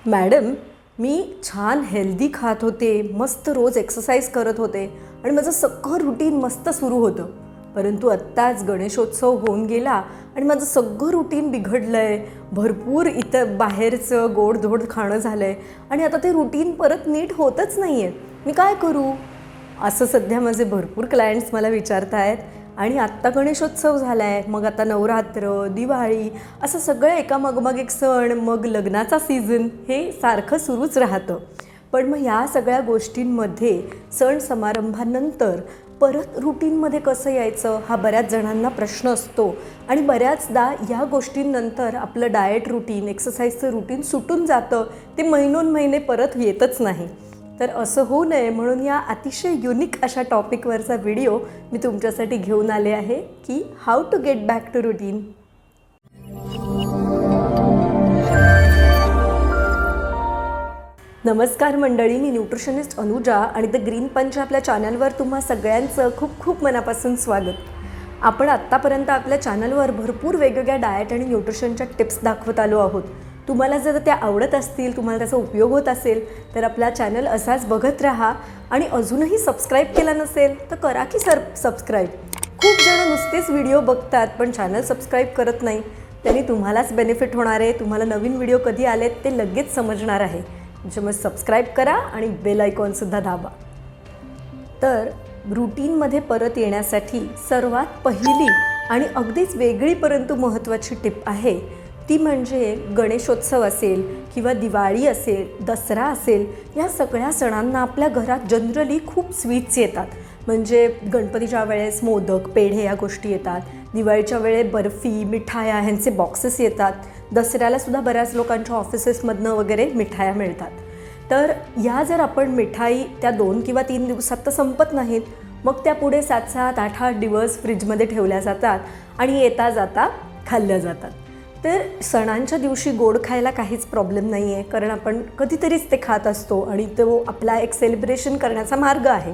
Madam, मी छान healthy खात होते, मस्त रोज एक्सरसाइज करत होते आणि माझं सगळं रुटीन मस्त सुरू होतं. परंतु आत्ताच गणेशोत्सव होऊन गेला आणि माझं सगळं रुटीन बिघडलं आहे. भरपूर इथं बाहेरचं गोडधोड खाणं झालं आहे आणि आता ते रुटीन परत नीट होतच नाही आहे. मी काय करू? असं सध्या माझे भरपूर क्लायंट्स मला विचारत आहेत. आणि आत्ता गणेशोत्सव झाला आहे, मग आता नवरात्र, दिवाळी असं सगळं एकामागोमाग एक सण, मग लग्नाचा सीझन हे सारखं सुरूच राहतं. पण मग ह्या सगळ्या गोष्टींमध्ये सण समारंभानंतर परत रुटीनमध्ये कसं यायचं हा बऱ्याच जणांना प्रश्न असतो. आणि बऱ्याचदा ह्या गोष्टींनंतर आपलं डाएट रुटीन, एक्सरसाइजचं रुटीन सुटून जातं, ते महिनोन्महिने परत येतच नाही. तर असं होऊ नये म्हणून या अतिशय युनिक अशा टॉपिकवरचा व्हिडिओ मी तुमच्यासाठी घेऊन आले आहे की how to get back to routine. नमस्कार मंडळी, मी न्यूट्रिशनिस्ट अनुजा आणि द ग्रीन पंच आपल्या चॅनलवर तुम्हा सगळ्यांचं खूप खूप मनापासून स्वागत. आपण आत्तापर्यंत आपल्या चॅनलवर भरपूर वेगवेगळ्या डाएट आणि न्यूट्रिशनच्या टिप्स दाखवत आलो आहोत. तुम्हाला जर त्या आवडत असतील, तुम्हाला त्याचा उपयोग होत असेल तर आपला चॅनल असाच बघत राहा. आणि अजूनही सबस्क्राईब केला नसेल तर करा की सबस्क्राईब. खूप जण नुसतेच व्हिडिओ बघतात पण चॅनल सबस्क्राईब करत नाही. त्यांनी तुम्हालाच बेनिफिट होणार आहे. तुम्हाला नवीन व्हिडिओ कधी आलेत ते लगेच समजणार आहे. त्याच्यामुळे सबस्क्राईब करा आणि बेल आयकॉनसुद्धा दाबा. तर रुटीनमध्ये परत येण्यासाठी सर्वात पहिली आणि अगदीच वेगळी परंतु महत्त्वाची टिप आहे ती म्हणजे गणेशोत्सव असेल किंवा दिवाळी असेल, दसरा असेल, या सगळ्या सणांना आपल्या घरात जनरली खूप स्वीट्स येतात. म्हणजे गणपतीच्या वेळेस मोदक, पेढे या गोष्टी येतात. दिवाळीच्या वेळेस बर्फी, मिठाया ह्यांचे बॉक्सेस येतात. दसऱ्यालासुद्धा बऱ्याच लोकांच्या ऑफिसेसमधनं वगैरे मिठाया मिळतात. तर ह्या जर आपण मिठाई त्या 2 किंवा 3 दिवसात तर संपत नाहीत. मग त्या पुढे 7-7, 8-8 दिवस फ्रीजमध्ये ठेवल्या जातात आणि येता जाता खाल्ल्या जातात. तर सणांच्या दिवशी गोड खायला काहीच प्रॉब्लेम नाही आहे, कारण आपण कधीतरीच ते खात असतो आणि तो आपला एक सेलिब्रेशन करण्याचा मार्ग आहे.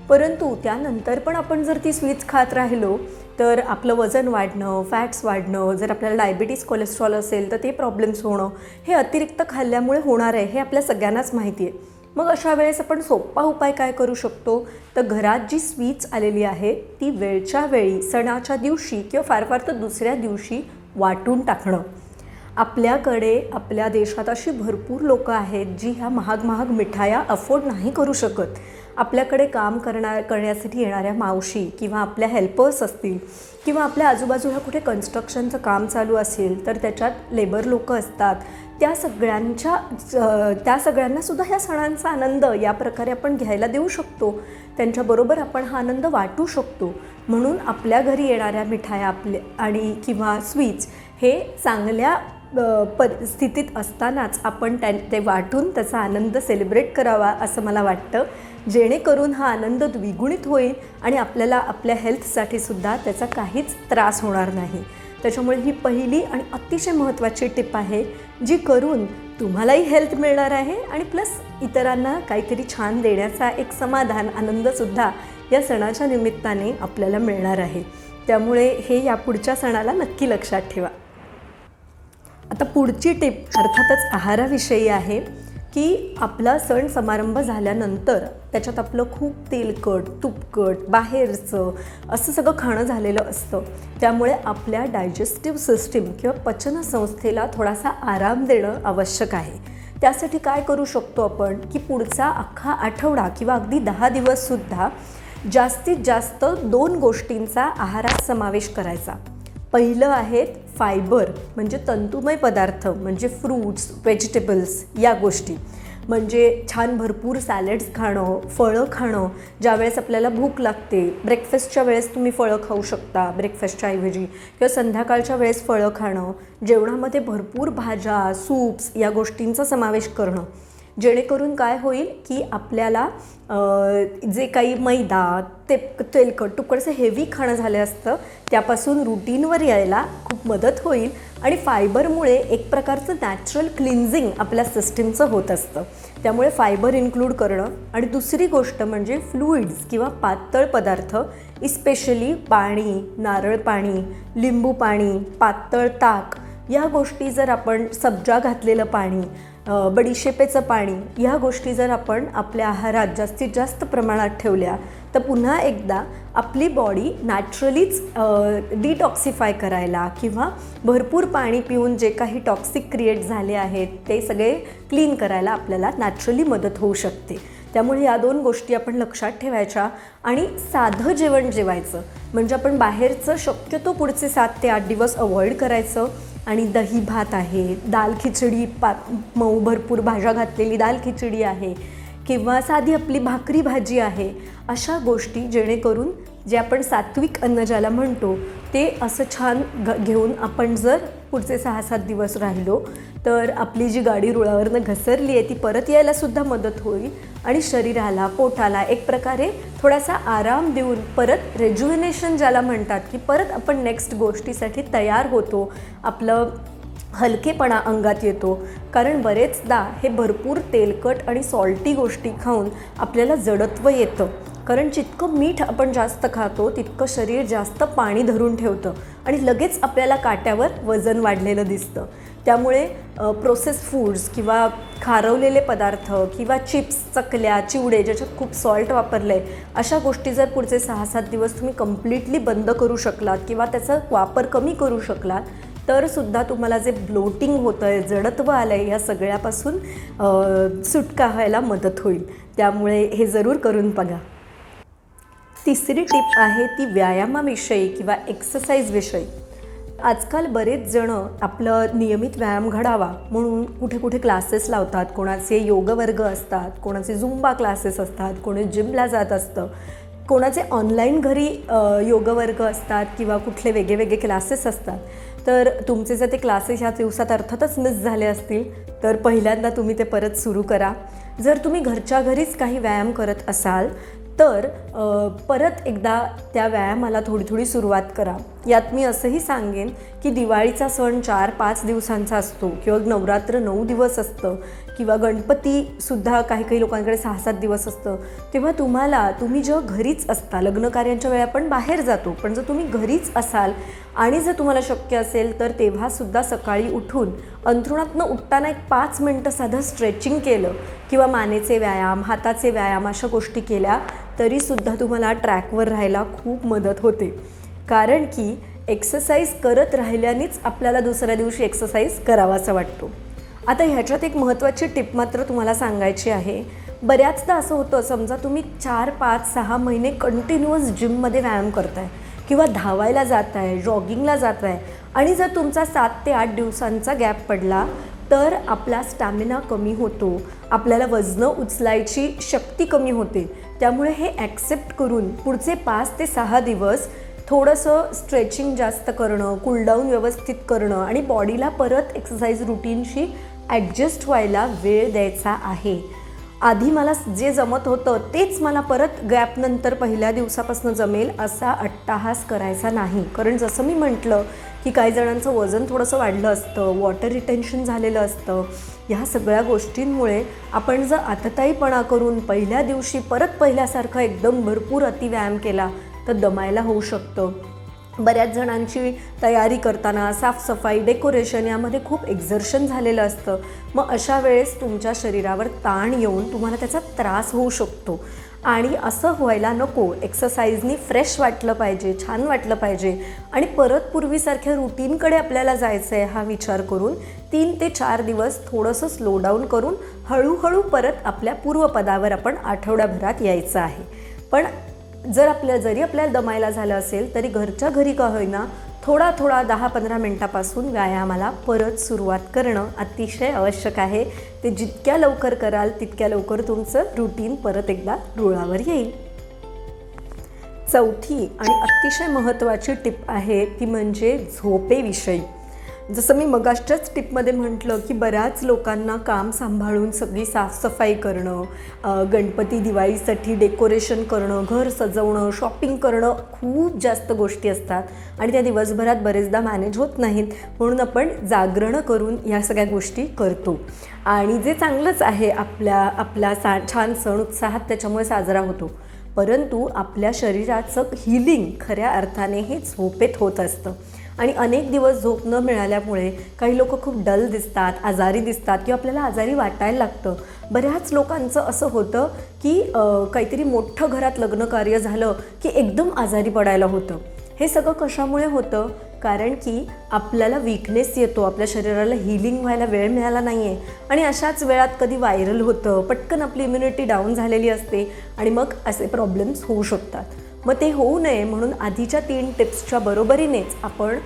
परंतु त्यानंतर पण आपण जर ती स्वीट्स खात राहिलो तर आपलं वजन वाढणं, फॅट्स वाढणं, जर आपल्याला डायबिटीज, कोलेस्ट्रॉल असेल तर ते प्रॉब्लेम्स होणं हे अतिरिक्त खाल्ल्यामुळे होणार आहे, हे आपल्या सगळ्यांनाच माहिती आहे. मग अशा वेळेस आपण सोपा उपाय काय करू शकतो? तर घरात जी स्वीट्स आलेली आहे ती वेळच्या वेळी सणाच्या दिवशी किंवा फार फार तर दुसऱ्या दिवशी वाटून टाकणं. आपल्याकडे आपल्या देशात अशी भरपूर लोकं आहेत जी ह्या महाग महाग मिठाया अफोर्ड नाही करू शकत. आपल्याकडे काम करण्यासाठी येणाऱ्या मावशी किंवा आपल्या हेल्पर्स असतील किंवा आपल्या आजूबाजूला कुठे कन्स्ट्रक्शनचं काम चालू असेल तर त्याच्यात लेबर लोकं असतात. त्या सगळ्यांनासुद्धा ह्या सणांचा आनंद या प्रकारे आपण घ्यायला देऊ शकतो. त्यांच्याबरोबर आपण हा आनंद वाटू शकतो. म्हणून आपल्या घरी येणाऱ्या मिठाया आणि किंवा स्वीट्स हे चांगल्या परिस्थितीत असतानाच आपण ते वाटून त्याचा आनंद सेलिब्रेट करावा असं मला वाटतं. जेणेकरून हा आनंद द्विगुणित होईल आणि आपल्याला आपल्या हेल्थसाठीसुद्धा त्याचा काहीच त्रास होणार नाही. त्याच्यामुळे ही पहिली आणि अतिशय महत्त्वाची टिप आहे जी करून तुम्हालाही हेल्थ मिळणार आहे आणि प्लस इतरांना काहीतरी छान देण्याचा एक समाधान, आनंदसुद्धा या सणाच्या निमित्ताने आपल्याला मिळणार आहे. त्यामुळे हे या पुढच्या सणाला नक्की लक्षात ठेवा. आता पुढची टिप अर्थातच आहाराविषयी आहे की आपला सण समारंभ झाल्यानंतर त्याच्यात आपलं खूप तेलकट, तुपकट, बाहेरचं असं सगळं खाणं झालेलं असतं. त्यामुळे आपल्या डायजेस्टिव्ह सिस्टीम किंवा पचनसंस्थेला थोडासा आराम देणं आवश्यक आहे. त्यासाठी काय करू शकतो आपण की पुढचा अख्खा आठवडा किंवा अगदी 10 दिवससुद्धा जास्तीत जास्त 2 गोष्टींचा आहारात समावेश करायचा. पहिलं आहे फायबर, म्हणजे तंतुमय पदार्थ, म्हणजे फ्रूट्स, व्हेजिटेबल्स या गोष्टी. म्हणजे छान भरपूर सॅलड्स खाणं, फळं खाणं. ज्यावेळेस आपल्याला भूक लागते, ब्रेकफास्टच्या वेळेस तुम्ही फळं खाऊ शकता ब्रेकफास्टच्या ऐवजी, किंवा संध्याकाळच्या वेळेस फळं खाणं. जेवणामध्ये भरपूर भाज्या, सूप्स या गोष्टींचा समावेश करणं. जेणेकरून काय होईल की आपल्याला जे काही मैदा, तेलकट, तुकडचं हेवी खाणं झालं असतं त्यापासून रुटीनवर यायला खूप मदत होईल. आणि फायबरमुळे एक प्रकारचं नॅचरल क्लिन्झिंग आपल्या सिस्टीमचं होत असतं. त्यामुळे फायबर इन्क्लूड करणं. आणि दुसरी गोष्ट म्हणजे फ्लुइड्स किंवा पातळ पदार्थ, इस्पेशली पाणी, नारळ पाणी, लिंबू पाणी, पातळ ताक या गोष्टी जर आपण, सब्जा घातलेलं पाणी, बडीशेपेचं पाणी, ह्या गोष्टी जर आपण आपल्या आहारात जास्तीत जास्त प्रमाणात ठेवल्या तर पुन्हा एकदा आपली बॉडी नॅचरलीच डिटॉक्सिफाय करायला किंवा भरपूर पाणी पिऊन जे काही टॉक्सिक क्रिएट झाले आहेत ते सगळे क्लीन करायला आपल्याला नॅचरली मदत होऊ शकते. त्यामुळे या 2 गोष्टी आपण लक्षात ठेवायच्या आणि साधं जेवण जेवायचं. म्हणजे आपण बाहेरचं शक्यतो पुढचे 7 ते 8 दिवस अवॉइड करायचं आणि दही भात आहे, दाल खिचडी, मऊ भरपूर भाज्या घातलेली दाल खिचडी आहे किंवा साधी आपली भाकरी भाजी आहे, अशा गोष्टी जेणेकरून जे आपण सात्विक अन्न ज्याला म्हणतो ते असं छान घेऊन आपण जर पुढचे 6-7 दिवस राहिलो तर आपली जी गाडी रुळावरनं घसरली आहे ती परत यायलासुद्धा मदत होईल आणि शरीराला, पोटाला एक प्रकारे थोडासा आराम देऊन परत रेज्युविनेशन ज्याला म्हणतात की परत आपण नेक्स्ट गोष्टीसाठी तयार होतो, आपलं हलकेपणा अंगात येतो. कारण बरेचदा हे भरपूर तेलकट आणि सॉल्टी गोष्टी खाऊन आपल्याला जडत्व येतं. कारण जितकं मीठ आपण जास्त खातो तितकं शरीर जास्त पाणी धरून ठेवतं आणि लगेच आपल्याला काट्यावर वजन वाढलेलं दिसतं. त्यामुळे प्रोसेस फूड्स किंवा खारवलेले पदार्थ किंवा चिप्स, चकल्या, चिवडे ज्याच्यात खूप सॉल्ट वापरलं आहे, अशा गोष्टी जर पुढचे 6-7 दिवस तुम्ही कम्प्लिटली बंद करू शकलात किंवा त्याचा वापर कमी करू शकलात तर सुद्धा तुम्हाला जे ब्लोटिंग होतं आहे, जडत्व आलं आहे, या सगळ्यापासून सुटका व्हायला मदत होईल. त्यामुळे हे जरूर करून बघा. तिसरी टिप आहे ती व्यायामाविषयी किंवा एक्सरसाइजविषयी. आजकाल बरेच जणं आपलं नियमित व्यायाम घडावा म्हणून कुठे कुठे क्लासेस लावतात. कोणाचे योग वर्ग असतात, कोणाचे झुंबा क्लासेस असतात, कोणी जिमला जात असतं, कोणाचे ऑनलाईन घरी योग वर्ग असतात किंवा कुठले वेगळे क्लासेस असतात. तर तुमचे जर ते क्लासेस ह्या दिवसात अर्थातच मिस झाले असतील तर पहिल्यांदा तुम्ही ते परत सुरू करा. जर तुम्ही घरच्या घरीच काही व्यायाम करत असाल तर परत एकदा त्या व्यायामाला थोडी सुरुवात करा. यात मी असंही सांगेन की दिवाळीचा सण 4-5 दिवसांचा असतो किंवा नवरात्र 9 दिवस असतं किंवा गणपतीसुद्धा काही लोकांकडे 6-7 दिवस असतं. तेव्हा तुम्ही जेव्हा घरीच असता, लग्नकार्यांच्या वेळी आपण बाहेर जातो, पण जर तुम्ही घरीच असाल आणि जर तुम्हाला शक्य असेल तर तेव्हासुद्धा सकाळी उठून अंथरुणातनं उठताना एक 5 मिनटं साधं स्ट्रेचिंग केलं किंवा मानेचे व्यायाम, हाताचे व्यायाम अशा गोष्टी केल्या तरीसुद्धा तुम्हाला ट्रॅकवर राहायला खूप मदत होते. कारण की एक्सरसाइज करत राहिल्यानेच आपल्याला दुसऱ्या दिवशी एक्सरसाइज करावासा वाटतो. आता ह्याच्यात एक महत्त्वाची टिप मात्र तुम्हाला सांगायची आहे. बऱ्याचदा असं होतं, समजा तुम्ही 4-5-6 महिने कंटिन्युअस जिममध्ये व्यायाम करताय किंवा धावायला जात आहे, जॉगिंगला जात आहे आणि जर तुमचा 7 ते 8 दिवसांचा गॅप पडला तर आपला स्टॅमिना कमी होतो, आपल्याला वजनं उचलायची शक्ती कमी होते. त्यामुळे हे ॲक्सेप्ट करून पुढचे 5 ते 6 दिवस थोडंसं स्ट्रेचिंग जास्त करणं, कूलडाऊन व्यवस्थित करणं आणि बॉडीला परत एक्सरसाइज रुटीनशी ॲडजस्ट व्हायला वेळ द्यायचा आहे. आधी मला जे जमत होतं तेच मला परत गॅपनंतर पहिल्या दिवसापासून जमेल असा अट्टाहास करायचा नाही. कारण जसं मी म्हटलं की काही जणांचं वजन थोडंसं वाढलं असतं, वॉटर रिटेन्शन झालेलं असतं. ह्या सगळ्या गोष्टींमुळे आपण जर आतताईपणा करून पहिल्या दिवशी परत पहिल्यासारखं एकदम भरपूर अतिव्यायाम केला तर दमायला होऊ शकतं. बऱ्याच जणांची तयारी करताना साफसफाई, डेकोरेशन यामध्ये खूप एक्झर्शन झालेलं असतं. मग अशा वेळेस तुमच्या शरीरावर ताण येऊन तुम्हाला त्याचा त्रास होऊ शकतो आणि असं व्हायला नको. एक्सरसाइजनी फ्रेश वाटलं पाहिजे, छान वाटलं पाहिजे आणि परत पूर्वीसारख्या रुटीनकडे आपल्याला जायचं आहे हा विचार करून 3 ते 4 दिवस थोडंसं स्लो डाऊन करून हळूहळू परत आपल्या पूर्वपदावर आपण आठवड्याभरात यायचं आहे. पण जरी आपल्याला दमायला झालं असेल तरी घरच्या घरी का होईना थोडा 10-15 मिनटापासून व्यायामाला परत सुरुवात करणं अतिशय आवश्यक आहे. ते जितक्या लवकर कराल तितक्या लवकर तुमचं रुटीन परत एकदा रुळावर येईल. चौथी आणि अतिशय महत्त्वाची टिप आहे ती म्हणजे झोपेविषयी. जसं मी मगाच्याच टिपमध्ये म्हटलं की बऱ्याच लोकांना काम सांभाळून सगळी साफसफाई करणं, गणपती दिवाळीसाठी डेकोरेशन करणं, घर सजवणं, शॉपिंग करणं खूप जास्त गोष्टी असतात आणि त्या दिवसभरात बरेचदा मॅनेज होत नाहीत. म्हणून आपण जागरणं करून ह्या सगळ्या गोष्टी करतो आणि जे चांगलंच आहे, आपला छान सण उत्साहात त्याच्यामुळे साजरा होतो. परंतु आपल्या शरीराचं हिलिंग खऱ्या अर्थाने हे झोपेत होत असतं आणि अनेक दिवस झोप न मिळाल्यामुळे काही लोक खूप डल दिसतात, आजारी दिसतात किंवा आपल्याला आजारी वाटायला लागतं. बऱ्याच लोकांचं असं होतं की काहीतरी मोठं घरात लग्न कार्य झालं की एकदम आजारी पडायला होतं. हे सगळं कशामुळे होतं? कारण की आपल्याला वीकनेस येतो, आपल्या शरीराला हीलिंग व्हायला वेळ मिळाला नाही आहे आणि अशाच वेळात कधी व्हायरल होतं, पटकन आपली इम्युनिटी डाऊन झालेली असते आणि मग असे प्रॉब्लेम्स होऊ शकतात. मग ते होऊ नये म्हणून आधीच्या 3 टिप्सच्या बरोबरीनेच आपण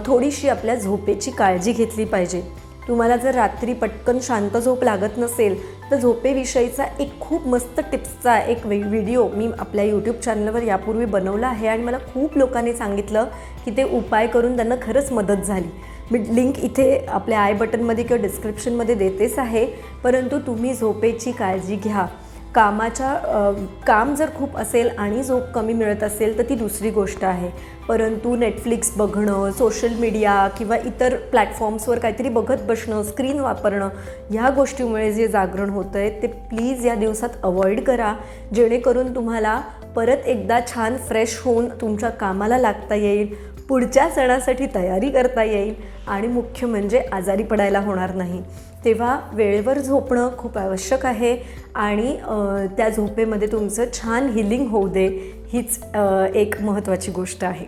थोडीशी आपल्या झोपेची काळजी घेतली पाहिजे. तुम्हाला जर रात्री पटकन शांत झोप लागत नसेल तर झोपेविषयीचा एक खूप मस्त टिप्सचा एक व्हिडिओ मी आपल्या यूट्यूब चॅनलवर यापूर्वी बनवला आहे आणि मला खूप लोकांनी सांगितलं की ते उपाय करून त्यांना खरंच मदत झाली. मी लिंक इथे आपल्या आय बटनमध्ये किंवा डिस्क्रिप्शनमध्ये देतेच आहे. परंतु तुम्ही झोपेची काळजी घ्या. काम जर खूप असेल आणि झोप कमी मिळत असेल तर ती दुसरी गोष्ट आहे. परंतु नेटफ्लिक्स बघणं, सोशल मीडिया किंवा इतर प्लॅटफॉर्म्सवर काहीतरी बघत बसणं, स्क्रीन वापरणं, ह्या गोष्टीमुळे जे जागरण होतं आहे ते प्लीज या दिवसात अवॉइड करा, जेणेकरून तुम्हाला परत एकदा छान फ्रेश होऊन तुमच्या कामाला लागता येईल, पुढच्या सणासाठी तयारी करता येईल आणि मुख्य म्हणजे आजारी पडायला होणार नाही. तेव्हा वेळेवर झोपणं खूप आवश्यक आहे आणि त्या झोपेमध्ये तुमचं छान हिलिंग होऊ दे, हीच एक महत्त्वाची गोष्ट आहे.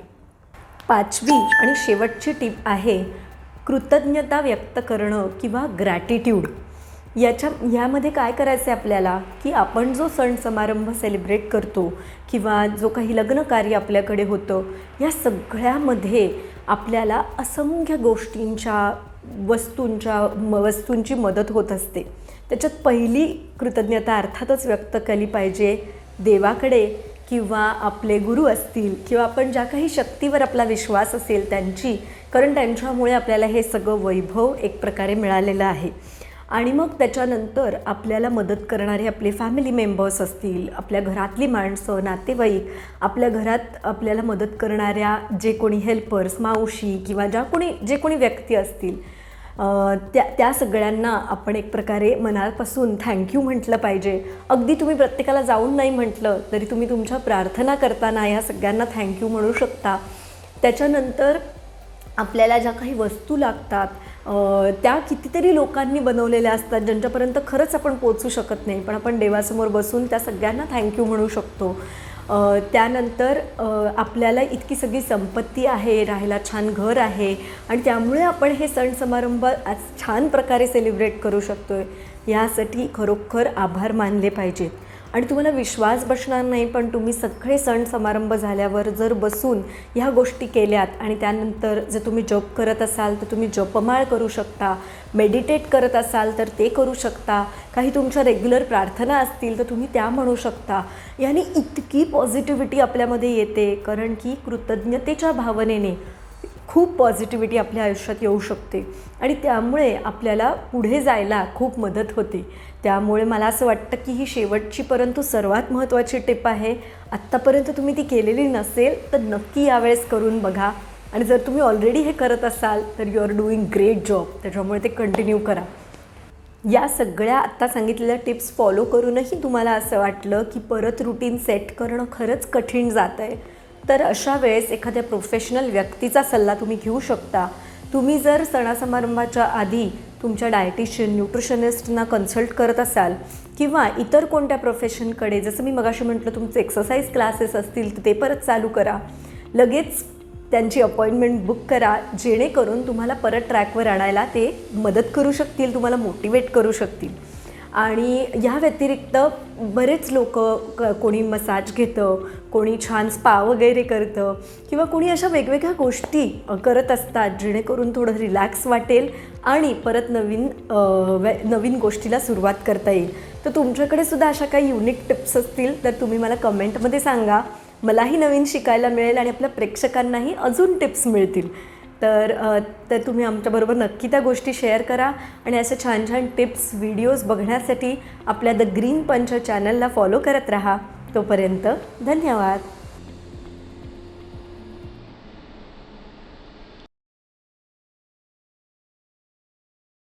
5वी आणि शेवटची टीप आहे कृतज्ञता व्यक्त करणं किंवा ग्रॅटिट्यूड. ह्यामध्ये काय करायचं आहे आपल्याला की आपण जो सण समारंभ सेलिब्रेट करतो किंवा जो काही लग्न कार्य आपल्याकडे होतं, या सगळ्यामध्ये आपल्याला असंख्य गोष्टींच्या वस्तूंची मदत होत असते. त्याच्यात पहिली कृतज्ञता अर्थातच व्यक्त केली पाहिजे देवाकडे किंवा आपले गुरु असतील किंवा आपण ज्या काही शक्तीवर आपला विश्वास असेल त्यांची, कारण त्यांच्यामुळे आपल्याला हे सगळं वैभव एक प्रकारे मिळालेलं आहे. आणि मग त्याच्यानंतर आपल्याला मदत करणारे आपले फॅमिली मेंबर्स असतील, आपल्या घरातली माणसं, नातेवाईक, आपल्या घरात आपल्याला मदत करणाऱ्या जे कोणी हेल्पर्स, मावशी किंवा जे कोणी व्यक्ती असतील, त्या सगळ्यांना आपण एक प्रकारे मनापासून थँक्यू म्हटलं पाहिजे. अगदी तुम्ही प्रत्येकाला जाऊन नाही म्हटलं तरी तुम्ही तुमच्या प्रार्थना करताना ह्या सगळ्यांना थँक्यू म्हणू शकता. त्याच्यानंतर आपल्याला ज्या काही वस्तू लागतात त्या कितीतरी लोकांनी बनवलेल्या असतात ज्यांच्यापर्यंत खरंच आपण पोचू शकत नाही, पण आपण देवासमोर बसून त्या सगळ्यांना थँक्यू म्हणू शकतो. त्यानंतर आपल्याला इतकी सगळी संपत्ती आहे, राहायला छान घर आहे आणि त्यामुळे आपण हे सण समारंभ आज छान प्रकारे सेलिब्रेट करू शकतो आहे, यासाठी खरोखर आभार मानले पाहिजेत. आणि तुम्हाला विश्वास बसणार नाही, पण तुम्ही सगळे सण समारंभ झाल्यावर जर बसून ह्या गोष्टी केल्यात आणि त्यानंतर जर तुम्ही जप करत असाल तर तुम्ही जपमाळ करू शकता, मेडिटेट करत असाल तर ते करू शकता, काही तुमच्या रेग्युलर प्रार्थना असतील तर तुम्ही त्या म्हणू शकता. याने इतकी पॉझिटिव्हिटी आपल्यामध्ये येते, कारण की कृतज्ञतेच्या भावनेने खूप पॉझिटिव्हिटी आपल्या आयुष्यात येऊ शकते आणि त्यामुळे आपल्याला पुढे जायला खूप मदत होते. त्यामुळे मला असं वाटतं की ही शेवटची परंतु सर्वात महत्त्वाची टिप आहे. आत्तापर्यंत तुम्ही ती केलेली नसेल तर नक्की यावेळेस करून बघा आणि जर तुम्ही ऑलरेडी हे करत असाल तर you are doing great job. त्याच्यामुळे ते कंटिन्यू करा. या सगळ्या आत्ता सांगितलेल्या टिप्स फॉलो करूनही तुम्हाला असं वाटलं की परत रुटीन सेट करणं खरंच कठीण जात आहे, तर अशा वेळेस एखाद्या प्रोफेशनल व्यक्तीचा सल्ला तुम्ही घेऊ शकता. तुम्ही जर सणासमारंभाच्या आधी तुमच्या डायटिशियन, न्यूट्रिशनिस्टना कन्सल्ट करत असाल किंवा इतर कोणत्या प्रोफेशनकडे, जसं मी मगाशी म्हटलं तुमचे एक्सरसाइज क्लासेस असतील तर ते परत चालू करा, लगेच त्यांची अपॉइंटमेंट बुक करा, जेणेकरून तुम्हाला परत ट्रॅकवर आणायला ते मदत करू शकतील, तुम्हाला मोटिवेट करू शकतील. आणि या व्यतिरिक्त बरेच लोक कोणी मसाज घेतं, कोणी छान स्पा वगैरे करतं किंवा कोणी अशा वेगवेगळ्या गोष्टी करत असतात जेणेकरून थोडं रिलॅक्स वाटेल आणि परत नवीन गोष्टीला सुरुवात करता येईल. तर तुमच्याकडे सुद्धा अशा काही युनिक टिप्स असतील तर तुम्ही मला कमेंटमध्ये सांगा, मलाही नवीन शिकायला मिळेल आणि आपल्या प्रेक्षकांनाही अजून टिप्स मिळतील. तर तुम्ही आमच्याबरोबर नक्की त्या गोष्टी शेअर करा आणि असे छान छान टिप्स व्हिडिओज बघण्यासाठी आपल्या द ग्रीन पंच चॅनलला फॉलो करत राहा. तोपर्यंत धन्यवाद.